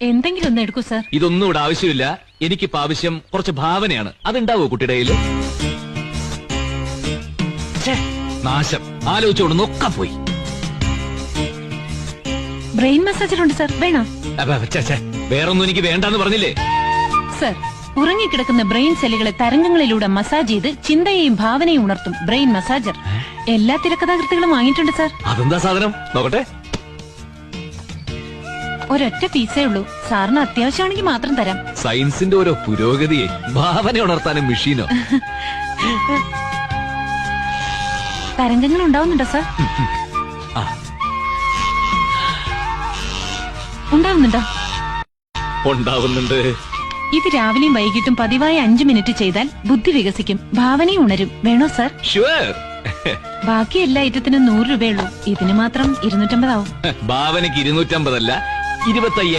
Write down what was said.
എന്തെങ്കിലും ഒന്ന് എടുക്കൂ സാർ. ഇതൊന്നും ഇവിടെ ആവശ്യമില്ല. എനിക്കിപ്പോ ആവശ്യം കുറച്ച് ഭാവനയാണ്. അതുണ്ടാവോ കുട്ടിയുടെ കയ്യില്? നാശം, ആലോചിച്ചോണ്ട് നൊക്ക പോയി. ബ്രെയിൻ മസാജർ ഉണ്ട് സാർ, വേണോ? വേറൊന്നും എനിക്ക് വേണ്ടെന്ന് പറഞ്ഞില്ലേ സർ? ഉറങ്ങിക്കിടക്കുന്ന ബ്രെയിൻ സെല്ലുകളെ തരംഗങ്ങളിലൂടെ മസാജ് ചെയ്ത് ചിന്തയെയും ഭാവനയും ഉണർത്തും ബ്രെയിൻ മസാജർ. എല്ലാ തിരക്കഥാകൃത്തുകളും വാങ്ങിയിട്ടുണ്ട് സാർ. അതെന്താ സാധനം? നോക്കട്ടെ. ഒരൊറ്റ പീസേ ഉള്ളൂ. സാറിന് അത്യാവശ്യമാണെങ്കിൽ മാത്രം തരാം. സയൻസിന്റെ ഓരോ പുരോഗതിയെ ഭാവന ഉണർത്താനും മെഷീനോ? തരംഗങ്ങൾ ഉണ്ടാവുന്നുണ്ടോ സാർ? ഉണ്ടാവുന്നുണ്ടോ? ഉണ്ടാവുന്നുണ്ട്. ഇത് രാവിലെയും വൈകിട്ടും പതിവായി 5 മിനിറ്റ് ചെയ്താൽ ബുദ്ധി വികസിക്കും, ഭാവനയും ഉണരും. വേണോ സാർ? ഷുവർ. ബാക്കി എല്ലാ ഐറ്റത്തിനും 100 രൂപയുള്ളൂ. ഇതിന് മാത്രം 250 ആവും. ഭാവനയ്ക്ക് 250 അല്ല, 25.